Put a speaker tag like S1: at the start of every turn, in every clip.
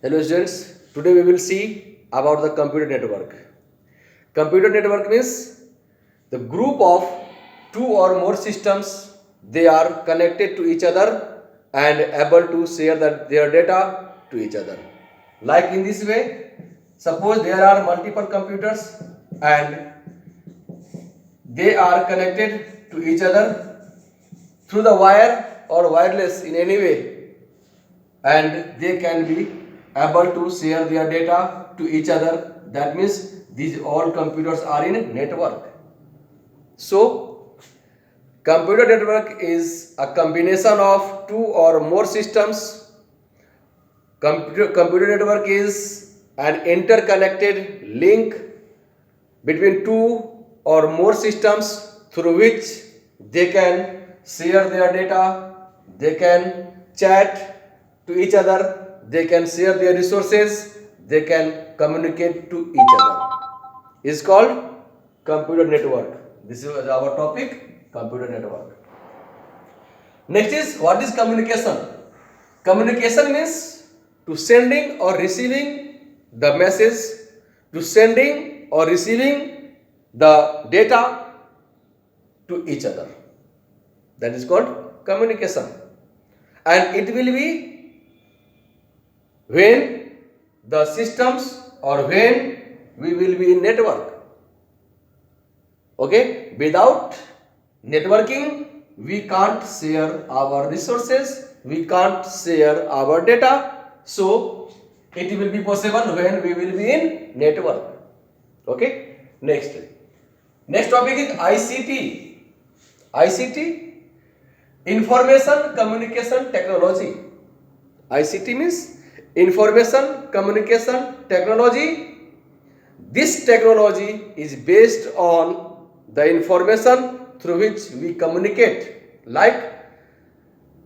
S1: Hello students, today we will see about the computer network. Computer network means the group of two or more systems, they are connected to each other and able to share their data to each other. Like in this way, suppose there are multiple computers and they are connected to each other through the wire or wireless in any way, and they can be able to share their data to each other. That means these all computers are in network. So computer network is a combination of two or more systems. Computer network is an interconnected link between two or more systems through which they can share their data, they can chat to each other, they can share their resources, they can communicate to each other. It's called computer network. This is our topic, computer network. Next is, what is communication? Communication means to sending or receiving the message, to sending or receiving the data to each other. That is called communication. And it will be when the systems or when we will be in network. Okay, without networking, we can't share our resources, we can't share our data. So it will be possible when we will be in network. Okay, next topic is ICT. ICT, information communication technology. ICT means information communication technology. This technology is based on the information through which we communicate. Like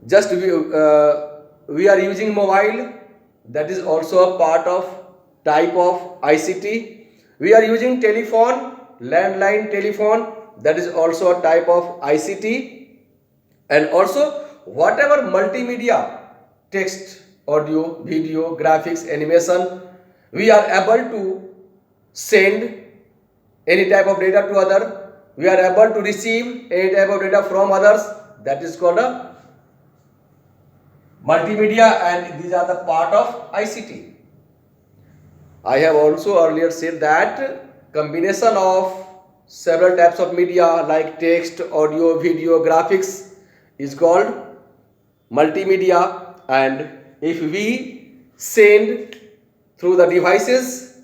S1: just we are using mobile, that is also a part of type of ICT. We are using telephone, landline telephone, that is also a type of ICT. And also whatever multimedia, text, audio, video, graphics, animation, we are able to send any type of data to other, we are able to receive any type of data from others, that is called a multimedia, and these are the part of ICT. I have also earlier said that combination of several types of media like text, audio, video, graphics is called multimedia, and if we send through the devices,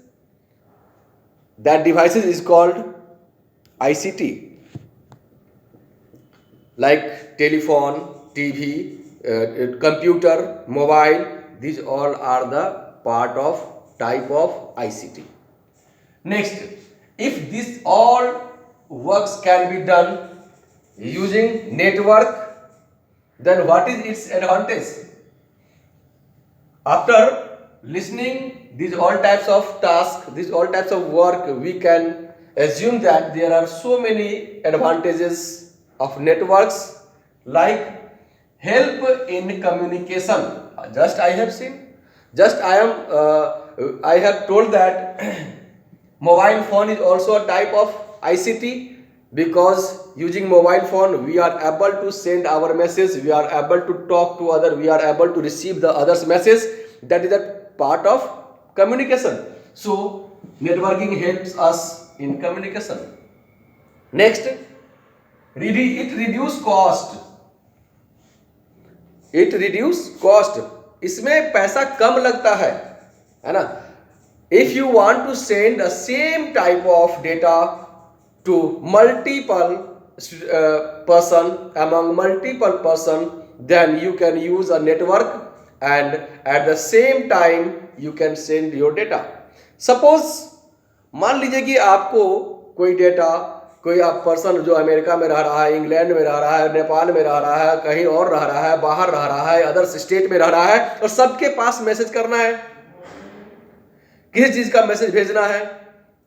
S1: that devices is called ICT, like telephone, TV, computer, mobile, these all are the part of type of ICT. Next, if this all works can be done using network, then what is its advantage? After listening these all types of tasks, these all types of work, we can assume that there are so many advantages of networks, like help in communication. Just I have seen, just I have told that mobile phone is also a type of ICT, because using mobile phone we are able to send our message, we are able to talk to other, we are able to receive the others message, that is a part of communication. So networking helps us in communication. Next, it reduce cost. It reduce cost, इसमें पैसा कम लगता है ना. If you want to send the same type of data to multiple person, among multiple person, then you can use a network, and at the same time you can send your data. Suppose मान लीजिए कि आपको कोई data, कोई आप person जो America में रह रहा है, इंग्लैंड में रह रहा है, नेपाल में रह रहा है, कहीं और रह रहा है, बाहर रह रहा है, अदर स्टेट में रह रहा है, और सबके पास मैसेज करना है, किस चीज का मैसेज भेजना है,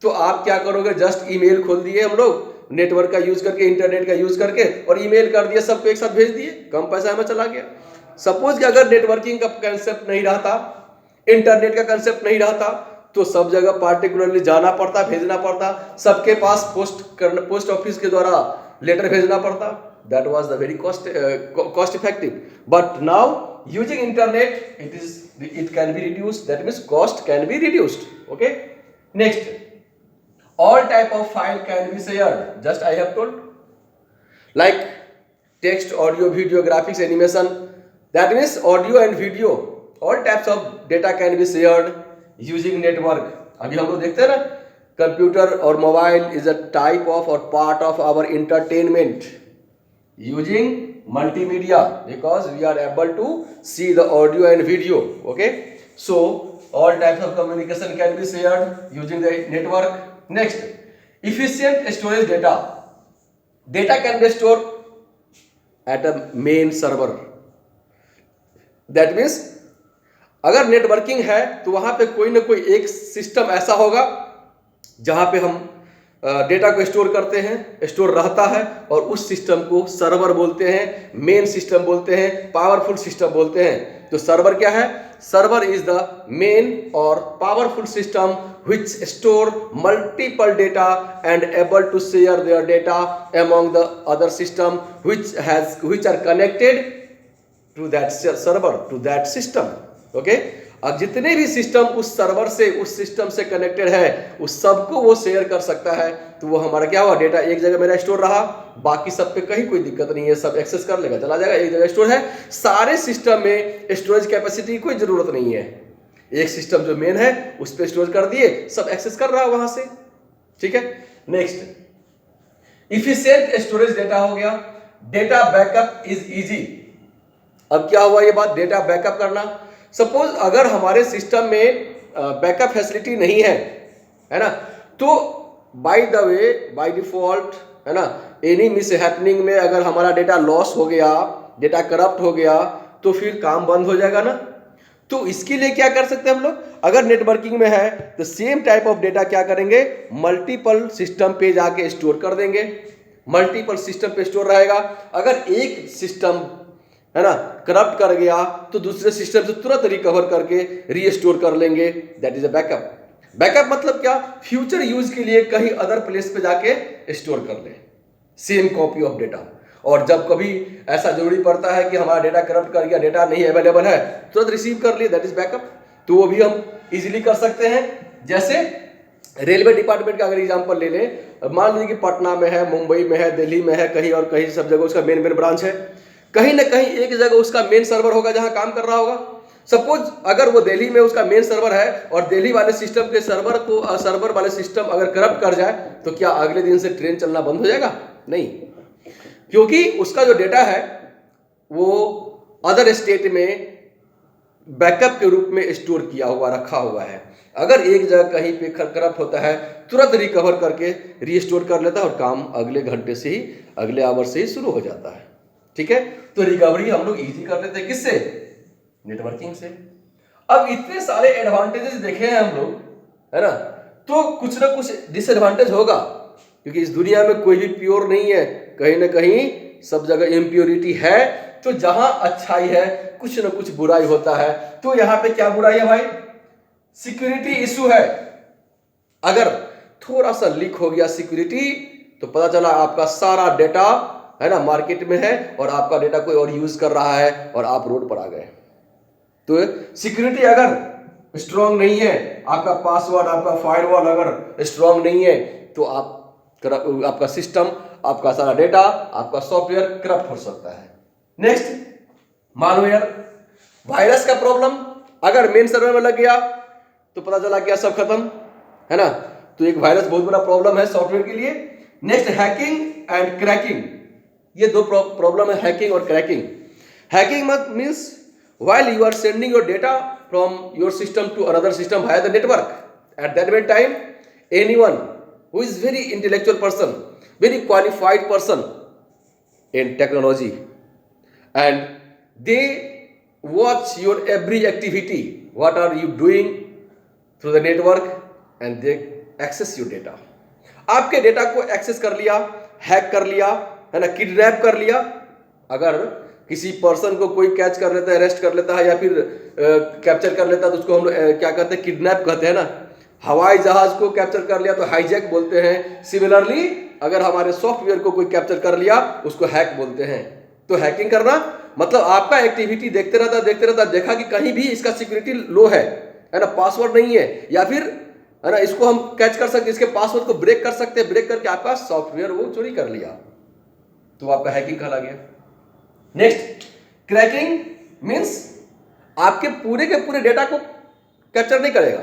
S1: तो आप क्या करोगे? जस्ट ईमेल खोल दिए हम लोग नेटवर्क का यूज करके, इंटरनेट का यूज करके, और ईमेल कर दिए, सबको एक साथ भेज दिए, कम पैसा में चला गया. सपोज कि अगर नेटवर्किंग का कंसेप्ट नहीं रहता, इंटरनेट का कंसेप्ट नहीं रहता तो सब जगह पार्टिकुलरली जाना पड़ता, भेजना पड़ता, सबके पास पोस्ट ऑफिस के द्वारा लेटर भेजना पड़ता. That was the very cost effective. But now using internet, it can be reduced. That means cost can be reduced. Okay. Next, all type of file can be shared. Just I have told, like text, audio, video, graphics, animation. That means audio and video. All types of data can be shared using network. अभी हम लोग देखते हैं ना, computer और mobile is a type of or part of our entertainment using multimedia because we are able to see the audio and video. Okay, so all types of communication can be shared using the network. Next, efficient storage data. Data can be stored at a main server. That means अगर networking है तो वहां पे कोई ना कोई एक system ऐसा होगा जहां पे हम डेटा को स्टोर करते हैं, स्टोर रहता है, और उस सिस्टम को सर्वर बोलते हैं, मेन सिस्टम बोलते हैं, पावरफुल सिस्टम बोलते हैं. तो सर्वर क्या है? सर्वर इज द मेन और powerful system which store multiple data and able to share their data among the other system which are connected to that server, to that system. Okay, अब जितने भी system उस server से, उस system से connected है, उस सबको वो शेयर कर सकता है. तो वो हमारा क्या हुआ, डेटा एक जगह मेरा स्टोर रहा, बाकी सब पे कहीं कोई दिक्कत नहीं है, सब एक्सेस कर लेगा, चला जाएगा, एक जगह स्टोर है. सारे सिस्टम में स्टोरेज कैपेसिटी की कोई जरूरत नहीं है, एक सिस्टम जो मेन है उस पर स्टोरेज कर दिए, सब एक्सेस कर रहा है वहां से. ठीक है. नेक्स्ट, इफिशिएंट स्टोरेज डेटा हो गया. Data backup is easy. अब क्या हुआ ये बात, डेटा बैकअप करना. सपोज अगर हमारे सिस्टम में बैकअप फैसिलिटी नहीं है, है ना, तो by the way, by default, है ना, एनी मिस हैपनिंग में अगर हमारा डेटा लॉस हो गया, डेटा करप्ट हो गया, तो फिर काम बंद हो जाएगा ना. तो इसके लिए क्या कर सकते हैं हम लोग, अगर नेटवर्किंग में है तो सेम टाइप ऑफ डेटा क्या करेंगे, मल्टीपल सिस्टम पे जाके स्टोर कर देंगे, मल्टीपल सिस्टम पे स्टोर रहेगा. अगर एक सिस्टम, है ना, करप्ट कर गया तो दूसरे सिस्टम से तुरंत रिकवर करके रीस्टोर कर लेंगे. That is a backup. Backup मतलब क्या, फ्यूचर यूज के लिए कहीं अदर प्लेस पे जाके स्टोर कर ले सेम कॉपी ऑफ डेटा. और जब कभी ऐसा जरूरी पड़ता है कि हमारा डेटा करप्ट कर गया, डेटा नहीं अवेलेबल है, तुरंत रिसीव कर लिए, दैट इज बैकअप. तो वो भी हम इजीली कर सकते हैं. जैसे रेलवे डिपार्टमेंट का अगर एग्जांपल ले लें, मान लीजिए कि पटना में है, मुंबई में है, दिल्ली में है, कहीं और कहीं सब जगह उसका मेन ब्रांच है. कहीं ना कहीं एक जगह उसका मेन सर्वर होगा जहां काम कर रहा होगा. सपोज अगर वो दिल्ली में उसका मेन सर्वर है और दिल्ली वाले सिस्टम के सर्वर वाले सिस्टम अगर करप्ट कर जाए तो क्या अगले दिन से ट्रेन चलना बंद हो जाएगा? नहीं, क्योंकि उसका जो डेटा है वो अदर स्टेट में बैकअप के रूप में स्टोर किया हुआ, रखा हुआ है. अगर एक जगह कहीं पे करप्ट होता है, तुरंत रिकवर करके रीस्टोर कर लेता है और काम अगले घंटे से ही, अगले आवर से ही शुरू हो जाता है. ठीक है. तो रिकवरी हम लोग इजी कर लेते हैं, किससे, नेटवर्किंग से. अब इतने सारे एडवांटेजेस देखे हैं हम लोग, है ना, तो कुछ ना कुछ डिसएडवांटेज होगा, क्योंकि इस दुनिया में कोई भी प्योर नहीं है, कहीं ना कहीं सब जगह इम्प्योरिटी है. तो जहां अच्छाई है कुछ ना कुछ बुराई होता है. तो यहां पे क्या बुराई है भाई, सिक्योरिटी इशू है. अगर थोड़ा सा लीक हो गया सिक्योरिटी तो पता चला आपका सारा डेटा, है ना, मार्केट में है और आपका डेटा कोई और यूज कर रहा है और आप रोड पर आ गए. तो सिक्योरिटी अगर स्ट्रांग नहीं है, आपका पासवर्ड, आपका फायरवॉल अगर स्ट्रांग नहीं है, तो आपका सिस्टम, आपका सारा डेटा, आपका सॉफ्टवेयर करप्ट हो सकता है. नेक्स्ट, मालवेयर, वायरस का प्रॉब्लम. अगर मेन सर्वर में लग गया तो पता चला क्या, सब खत्म, है ना. तो एक वायरस बहुत बड़ा प्रॉब्लम है सॉफ्टवेयर के लिए. Next, hacking and cracking. ये दो प्रॉब्लम है, हैकिंग और cracking. Hacking means while you are sending your data from your system to another system via the network, at that very time anyone who is very intellectual person, very qualified person in technology, and they watch your every activity, what are you doing through the network, and they access your data. आपके data को access कर लिया, hack कर लिया, है ना, kidnap कर लिया. अगर किसी पर्सन को कोई कैच कर लेता है, अरेस्ट कर लेता है या फिर कैप्चर कर लेता है तो उसको हम क्या कहते हैं, किडनैप कहते हैं ना। हवाई जहाज को कैप्चर कर लिया तो हाईजैक बोलते हैं। सिमिलरली अगर हमारे सॉफ्टवेयर को कोई कैप्चर कर लिया उसको हैक बोलते हैं। तो हैकिंग करना मतलब आपका एक्टिविटी देखते रहता, देखा कि कहीं भी इसका सिक्योरिटी लो है ना, पासवर्ड नहीं है, या फिर है ना इसको हम कैच कर सकते, इसके पासवर्ड को ब्रेक कर सकते हैं, ब्रेक करके आपका सॉफ्टवेयर वो चोरी कर लिया, तो आपका हैकिंग कहला गया। नेक्स्ट, क्रैकिंग मींस आपके पूरे के पूरे डेटा को कैप्चर नहीं करेगा।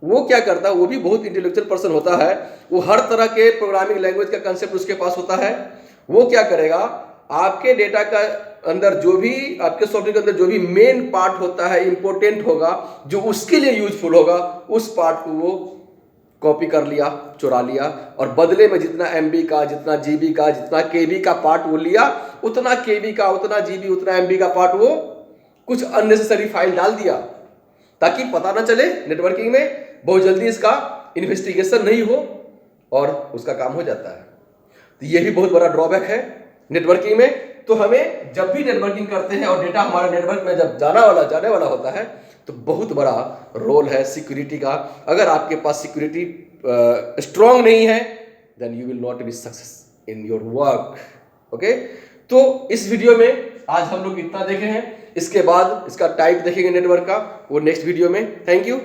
S1: वो क्या करता है, वो भी बहुत इंटेलेक्चुअल पर्सन होता है, वो हर तरह के प्रोग्रामिंग लैंग्वेज का कंसेप्ट उसके पास होता है। वो क्या करेगा, आपके डेटा का अंदर जो भी, आपके सॉफ्टवेयर के अंदर जो भी मेन पार्ट होता है, इंपॉर्टेंट होगा, जो उसके लिए यूजफुल होगा, उस पार्ट को वो कॉपी कर लिया, चुरा लिया, और बदले में जितना एमबी का, जितना जीबी का, जितना केबी का पार्ट वो लिया, उतना केबी का, उतना जीबी, उतना एमबी का पार्ट वो कुछ अननेसेसरी फाइल डाल दिया, ताकि पता ना चले नेटवर्किंग में, बहुत जल्दी इसका इन्वेस्टिगेशन नहीं हो और उसका काम हो जाता है। तो ये भी बहुत बड़ा ड्रॉबैक है नेटवर्किंग में। तो हमें जब भी नेटवर्किंग करते हैं और डेटा हमारे नेटवर्क में जब जाने वाला होता है, तो बहुत बड़ा रोल है सिक्योरिटी का। अगर आपके पास सिक्योरिटी स्ट्रांग नहीं है, then you will not be success in your work. Okay, तो इस वीडियो में आज हम लोग इतना देखे हैं। इसके बाद इसका टाइप देखेंगे नेटवर्क का, वो नेक्स्ट वीडियो में। Thank you.